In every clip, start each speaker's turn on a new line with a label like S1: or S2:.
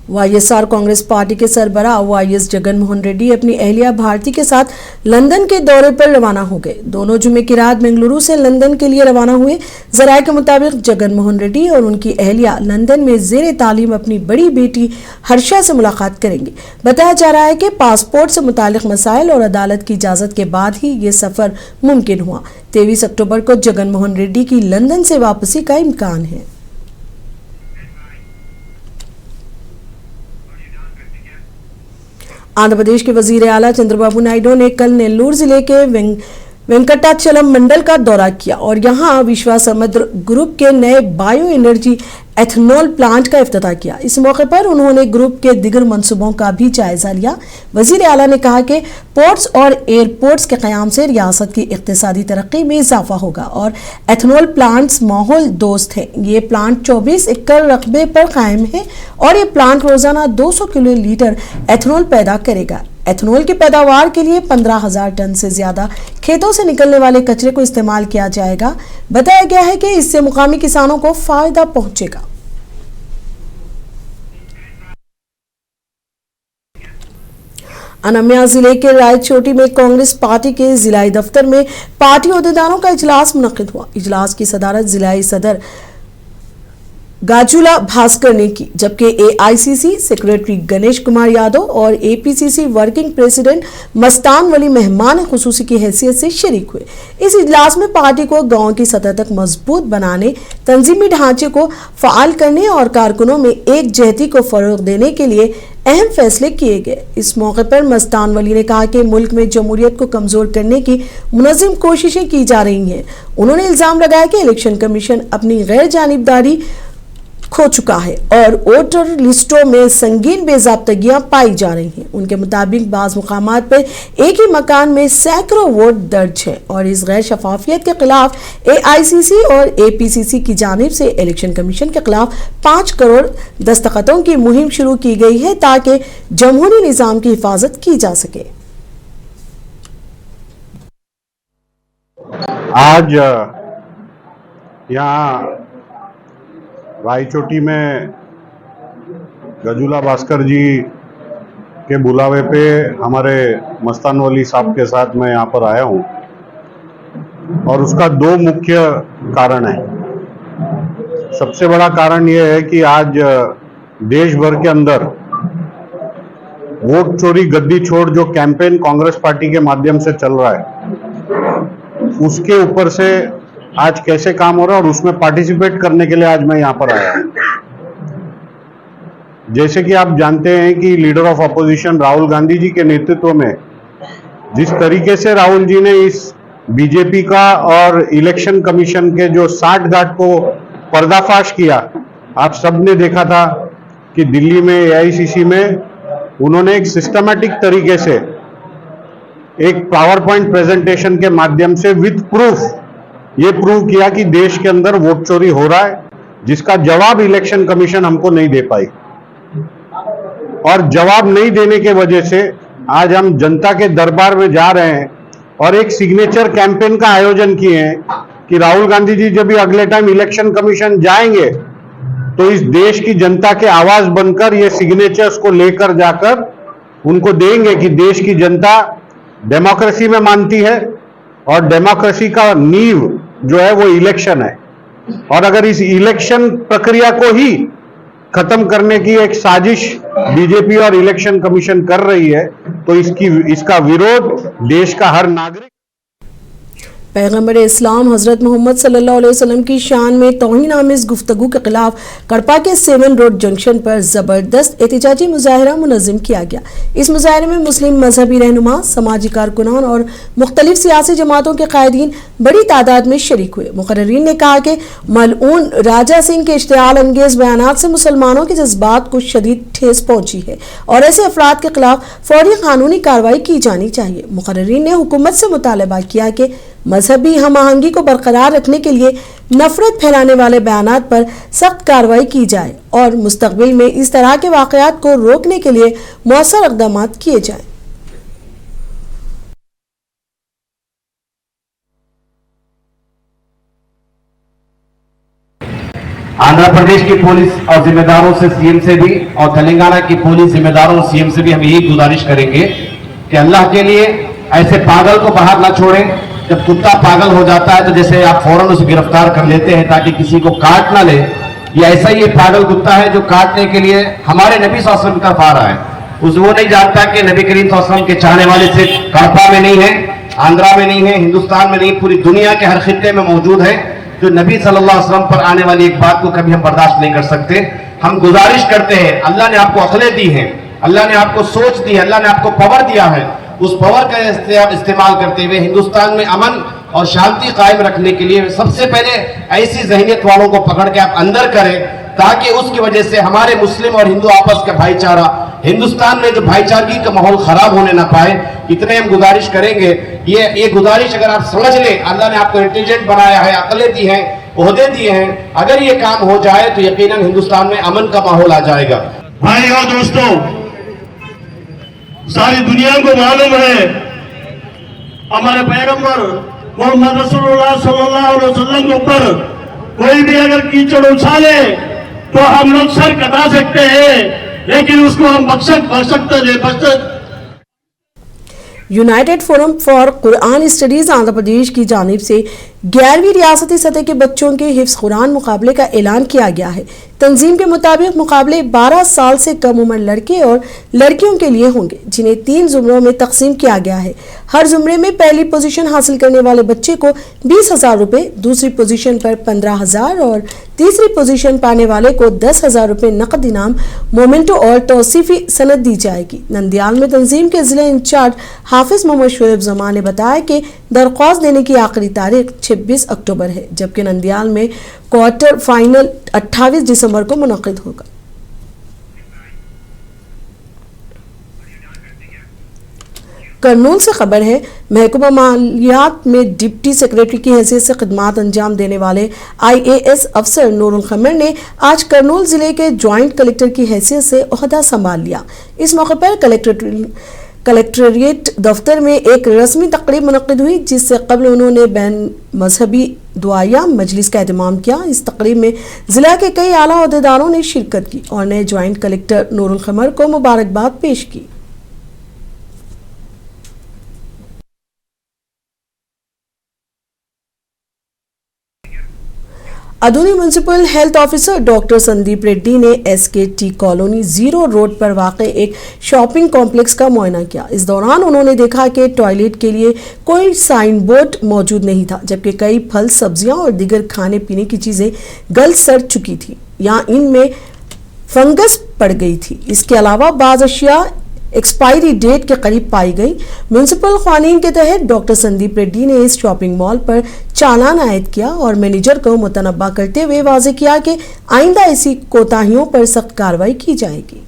S1: YSR Congress party के सरबराह YS Jagan Mohan Reddy अपनी अहलिया भारती के साथ लंदन के दौरे पर रवाना हो गए। दोनों जुमे की रात बेंगलुरु से लंदन के लिए रवाना हुए। जराये के मुताबिक जगन मोहन रेड्डी और उनकी अहलिया लंदन में जेर तालीम अपनी बड़ी बेटी हर्षा से मुलाकात करेंगे। बताया जा रहा है कि पासपोर्ट से मुतालिक मसाइल और अदालत की इजाजत के बाद ही ये सफर मुमकिन हुआ। 23 अक्टूबर को जगन मोहन रेड्डी की लंदन से वापसी का इम्कान है। आंध्र प्रदेश के वजीर आला चंद्रबाबू नायडू ने कल नेल्लूर जिले के वेंकटाचलम मंडल का दौरा किया और यहां विश्वासमुद्र ग्रुप के नए बायो एनर्जी एथेनॉल प्लांट का इफ्तिताह किया। इस मौके पर उन्होंने ग्रुप के दिगर मंसूबों का भी जायजा लिया। वजीर आला ने कहा कि पोर्ट्स और एयरपोर्ट्स के क़याम से रियासत की इक़्तिसादी तरक्की में इजाफा होगा और एथेनॉल प्लांट्स माहौल दोस्त हैं। ये प्लांट 24 एकड़ रकबे पर कायम है और ये प्लांट रोजाना 200 किलो लीटर एथेनॉल पैदा करेगा। एथेनॉल की पैदावार के लिए 15,000 टन से ज्यादा खेतों से निकलने वाले कचरे को इस्तेमाल किया जाएगा। बताया गया है कि इससे मुकामी किसानों को फायदा पहुंचेगा। अनमिया जिले के रायचोटी में कांग्रेस पार्टी के जिलाई दफ्तर में पार्टी ओहदेदारों का इजलास मुनक्किद हुआ। इजलास की सदारत जिलाई सदर गाजुला भास्कर ने की, जबकि एआईसीसी सेक्रेटरी गणेश कुमार यादव और एपीसीसी वर्किंग प्रेसिडेंट मस्तान वली मेहमान खुसूसी की हैसियत से शरीक हुए। इस इजलास में पार्टी को गांव की सतह तक मजबूत बनाने, तंजीमी ढांचे को फाल करने और कारकुनों में एकजहती को फरोग देने के लिए अहम फैसले किए गए। इस मौके पर मस्तान वली ने कहा कि मुल्क में जमहूरियत को कमजोर करने की मुनज़्ज़म कोशिशें की जा रही हैं। उन्होंने इल्जाम लगाया कि इलेक्शन कमीशन अपनी गैर जानिबदारी खो चुका है और वोटर लिस्टों में संगीन बेज़ाब्तगियां पाई जा रही हैं। उनके मुताबिक बाज़ मुकामात पर एक ही मकान में सैकड़ों वोट दर्ज हैं और इस गैर शफाफियत के खिलाफ एआईसीसी और एपीसीसी की जानिब से इलेक्शन कमीशन के खिलाफ 5 करोड़ दस्तखतों की मुहिम शुरू की गई है ताकि जमहूरी निज़ाम की हिफाजत की जा सके।
S2: आज यहाँ रायचोटी में गजुला भास्कर जी के बुलावे पे हमारे मस्तान वली साहब के साथ मैं यहाँ पर आया हूँ और उसका 2 मुख्य कारण है। सबसे बड़ा कारण यह है कि आज देश भर के अंदर वोट चोरी गद्दी छोड़ जो कैंपेन कांग्रेस पार्टी के माध्यम से चल रहा है, उसके ऊपर से आज कैसे काम हो रहा है और उसमें पार्टिसिपेट करने के लिए आज मैं यहां पर आया हूं। जैसे कि आप जानते हैं कि leader of opposition Rahul Gandhi ji के नेतृत्व में जिस तरीके से राहुल जी ने इस बीजेपी का और इलेक्शन कमीशन के जो साठगांठ को पर्दाफाश किया, आप सब ने देखा था कि दिल्ली में एआईसीसी में उन्होंने एक सिस्टमैटिक तरीके से एक पावर पॉइंट प्रेजेंटेशन के माध्यम से विद प्रूफ ये प्रूव किया कि देश के अंदर वोट चोरी हो रहा है, जिसका जवाब इलेक्शन कमीशन हमको नहीं दे पाई। और जवाब नहीं देने के वजह से आज हम जनता के दरबार में जा रहे हैं और एक सिग्नेचर कैंपेन का आयोजन किए हैं कि राहुल गांधी जी जब भी अगले टाइम इलेक्शन कमीशन जाएंगे तो इस देश की जनता के आवाज बनकर ये सिग्नेचर्स को लेकर जाकर उनको देंगे कि देश की जनता डेमोक्रेसी में मानती है और डेमोक्रेसी का नींव जो है वो इलेक्शन है। और अगर इस इलेक्शन प्रक्रिया को ही खत्म करने की एक साजिश बीजेपी और इलेक्शन कमीशन कर रही है तो इसका विरोध देश का हर नागरिक।
S1: पैगंबर इस्लाम हज़रत मोहम्मद सल्लल्लाहु अलैहि वसल्लम की शान में तौहीन आमेज़ गुफ्तगू के खिलाफ कड़पा के 7 रोड जंक्शन पर ज़बरदस्त एहतिजाजी मुजाहिरा मुनज़्ज़म किया गया। इस मुजाहिरे में मुस्लिम मजहबी रहनुमा, समाजी कारकुनान और मुख्तलिफ सियासी जमातों के कायदीन बड़ी तादाद में शरीक हुए। मुकर्रिरीन ने कहा कि मलऊन राजा सिंह के इश्तिआल अंगेज़ बयानात से मुसलमानों के जज्बात को शदीद ठेस पहुंची है और ऐसे अफराद के खिलाफ फौरी कानूनी कार्रवाई की जानी चाहिए। मुकर्रिरीन ने हुकूमत से मुतालबा किया कि मजहबी हम आहंगी को बरकरार रखने के लिए नफरत फैलाने वाले बयानात पर सख्त कार्रवाई की जाए और मुस्तकबिल में इस तरह के वाक़यात को रोकने के लिए मौसर इक़दाम किए जाएं।
S3: आंध्र प्रदेश की पुलिस और जिम्मेदारों से, सीएम से भी, और तेलंगाना की पुलिस जिम्मेदारों और सीएम से भी हम यही गुजारिश करेंगे कि अल्लाह के लिए ऐसे पागल को बाहर ना छोड़ें। जब कुत्ता पागल हो जाता है तो जैसे आप फौरन उसे गिरफ्तार कर लेते हैं ताकि किसी को काट ना ले, ये ऐसा ही एक पागल कुत्ता है जो काटने के लिए हमारे नबी सल्लल्लाहु अलैहि वसल्लम की तरफ आ रहा है। वो नहीं जानता कि नबी करीम सल्लल्लाहु अलैहि वसल्लम के चाहने वाले सिर्फ कड़पा में नहीं है, आंध्रा में नहीं है, हिंदुस्तान में नहीं, पूरी दुनिया के हर खित्ते में मौजूद है। जो नबी सल्लल्लाहु अलैहि वसल्लम पर आने वाली एक बात को कभी हम बर्दाश्त नहीं कर सकते। हम गुजारिश करते हैं, अल्लाह ने आपको अक्लें दी हैं, अल्लाह ने आपको सोच दी है, अल्लाह ने आपको पावर दिया है, उस पावर का इस्तेमाल करते हुए हिंदुस्तान में अमन और शांति कायम रखने के लिए सबसे पहले ऐसी जहनियत वालों को पकड़ के आप अंदर करें ताकि उसकी वजह से हमारे मुस्लिम और हिंदू आपस का भाईचारा, हिंदुस्तान में जो भाईचारगी का माहौल खराब होने ना पाए, इतने हम गुजारिश करेंगे। ये गुजारिश अगर आप समझ लें, अल्लाह ने आपको इंटेलिजेंट बनाया है, अकलें दी हैं, ओहदे दिए हैं, अगर ये काम हो जाए तो यकीनन हिंदुस्तान में अमन का माहौल आ जाएगा।
S4: भाई और दोस्तों, सारी दुनिया को मालूम है हमारे पैगंबर मोहम्मद रसूलुल्लाह सल्लल्लाहु अलैहि वसल्लम के ऊपर कोई भी अगर कीचड़ उछाले तो हम लोग सर कटा सकते हैं, लेकिन उसको हम बख्श सकते नहीं।
S1: United Forum for Quran Studies Andhra Pradesh की जानिब से 11वीं रियासती सतह के बच्चों के हिफ्ज कुरान मुकाबले का ऐलान किया गया है। तंजीम के मुताबिक मुकाबले 12 साल से कम उम्र लड़के और लड़कियों के लिए होंगे, जिन्हें 3 जुमरों में तकसीम किया गया है। हर जुमरे में पहली पोजीशन हासिल करने वाले बच्चे को 20,000 रुपये, दूसरी पोजीशन पर 15,000 और तीसरी पोजीशन पाने वाले को 10,000 रुपये नकद इनाम, मोमेंटो और तौसीफी सनद दी जाएगी। नंदियाल में तंजीम के जिले इंचार्ज हाफिज मोहम्मद शुएब जमान ने बताया कि दरख्वास्त देने की आखिरी तारीख 26 अक्टूबर है, जबकि नंदियाल में क्वार्टर फाइनल 28 दिसंबर को मुनक्किद होगा। करनूल से खबर है, महकमा मालियात में डिप्टी सेक्रेटरी की हैसियत से खिदमात अंजाम देने वाले IAS अफसर नूरुल खमर ने आज करनूल जिले के ज्वाइंट कलेक्टर की हैसियत से ओहदा संभाल लिया। इस मौके पर कलेक्ट्रेट दफ्तर में एक रस्मी तकरीब मुनक्किद हुई, जिससे कबल उन्होंने बैन मजहबी दुआया मजलिस का एहतमाम किया। इस तकरीब में जिला के कई आला अहदेदारों ने शिरकत की और नए ज्वाइंट कलेक्टर नूरुल खमर को मुबारकबाद पेश की। Adoni municipal health officer doctor Sandeep Reddy ने SKT कॉलोनी 0 रोड पर वाक़े एक शॉपिंग कॉम्प्लेक्स का मुआयना किया। इस दौरान उन्होंने देखा कि टॉयलेट के लिए कोई साइन बोर्ड मौजूद नहीं था, जबकि कई फल, सब्जियां और दीगर खाने पीने की चीज़ें गल सड़ चुकी थी या इनमें फंगस पड़ गई थी। इसके अलावा बाज़ अशिया एक्सपायरी डेट के करीब पाई गई। म्यूनसिपल क़वानीन के तहत डॉक्टर संदीप रेड्डी ने इस शॉपिंग मॉल पर चालान आयद किया और मैनेजर को मुतनब्बा करते हुए वाज़ेह किया कि आइंदा ऐसी कोताहियों पर सख्त कार्रवाई की जाएगी।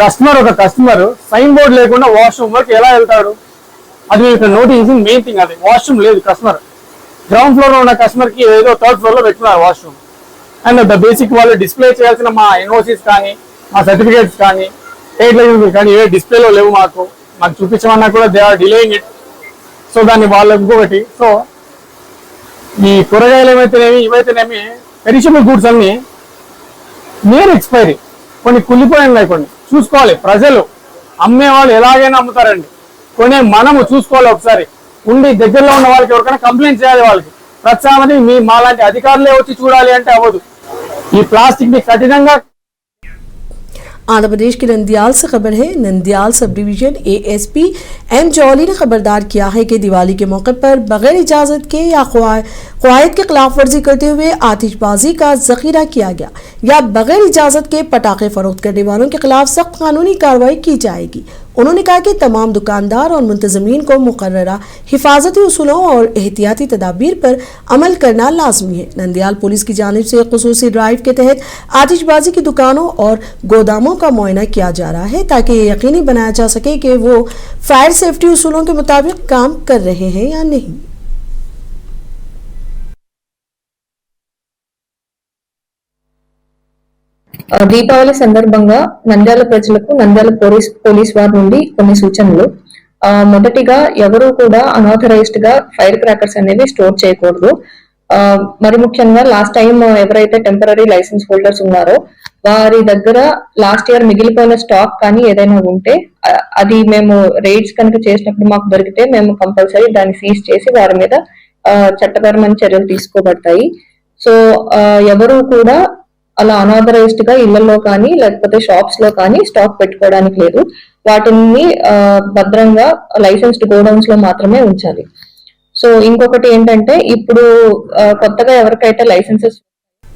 S5: కస్టమర్ సైన్ బోర్డు లేకుండా వాష్రూమ్ వరకు ఎలా వెళ్తాడు? అది మీరు నోటీసింగ్ మెయిన్ థింగ్, అది వాష్రూమ్ లేదు. కస్టమర్ గ్రౌండ్ ఫ్లోర్ లో ఉన్న కస్టమర్ కి ఏదో థర్డ్ ఫ్లోర్ లో పెట్టుకున్నారు వాష్రూమ్. అండ్ ద బేసిక్ వాళ్ళు డిస్ప్లే చేయాల్సిన మా ఎన్ఓసీస్ కానీ, మా సర్టిఫికేట్స్ కానీ, ట్రేడ్ లైసెన్స్ కానీ ఏ డిస్ప్లేలో లేవు. మాకు చూపించమన్నా కూడా they are delaying it. So దాన్ని వాళ్ళకి ఇంకొకటి, సో ఈ కూరగాయలు ఏమైతేనేమి ఇవైతేనేమి పెరిషబుల్ గూడ్స్ అన్ని నియర్ ఎక్స్పైరీ, కొన్ని కుళ్ళిపోయి ఉన్నాయి, కొన్ని చూసుకోవాలి. ప్రజలు అమ్మేవాళ్ళు ఎలాగైనా అమ్ముతారండి, కొనే మనము చూసుకోవాలి. ఒకసారి ఉండి దగ్గరలో ఉన్న వాళ్ళకి ఎవరికైనా కంప్లైంట్ చేయాలి. వాళ్ళకి ప్రతిసారి మాలాంటి అధికారులే వచ్చి చూడాలి అంటే అవ్వదు. ఈ ప్లాస్టిక్ ని కఠినంగా।
S1: आंध्र प्रदेश के नंदियाल से खबर है, Nandyal sub division ASP M Jolly ने खबरदार किया है कि दिवाली के मौके पर बगैर इजाज़त के या क़वायद के खिलाफ वर्जी करते हुए आतिशबाजी का जखीरा किया गया या बगैर इजाज़त के पटाखे फरोख्त करने वालों के खिलाफ सख्त कानूनी कार्रवाई की जाएगी। उन्होंने कहा कि तमाम दुकानदार और मुंतज़मीन को मुकर्ररा हिफाजती उसूलों और एहतियाती तदाबीर पर अमल करना लाजमी है। नंदियाल पुलिस की जानिब से खुसूसी ड्राइव के तहत आतिशबाजी की दुकानों और गोदामों का मुआयना किया जा रहा है ताकि ये यकीनी बनाया जा सके कि वो फायर सेफ्टी उसूलों के मुताबिक काम कर रहे हैं या नहीं।
S6: దీపావళి సందర్భంగా నంద్యాల ప్రజలకు నంద్యాల పోలీస్ వారి నుండి కొన్ని సూచనలు. మొదటిగా ఎవరు కూడా అనాథరైజ్డ్ గా ఫైర్ క్రాకర్స్ అనేవి స్టోర్ చేయకూడదు. మరి ముఖ్యంగా లాస్ట్ టైం ఎవరైతే టెంపరరీ లైసెన్స్ హోల్డర్స్ ఉన్నారో వారి దగ్గర లాస్ట్ ఇయర్ మిగిలిపోయిన స్టాక్ కానీ ఏదైనా ఉంటే అది మేము రైడ్స్ కనుక చేసినప్పుడు మాకు దొరికితే మేము కంపల్సరీ దాన్ని సీజ్ చేసి వారి మీద చట్టపరమైన చర్యలు తీసుకోబడతాయి. సో ఎవరు కూడా అలా అనాథరైజ్డ్ గా ఇళ్లలో కానీ లేకపోతే షాప్స్ లో కానీ స్టాక్ పెట్టుకోవడానికి లేదు. వాటిని భద్రంగా లైసెన్స్డ్ గోడౌన్స్ లో మాత్రమే ఉంచాలి. సో ఇంకొకటి ఏంటంటే ఇప్పుడు కొత్తగా ఎవరికైతే లైసెన్సెస్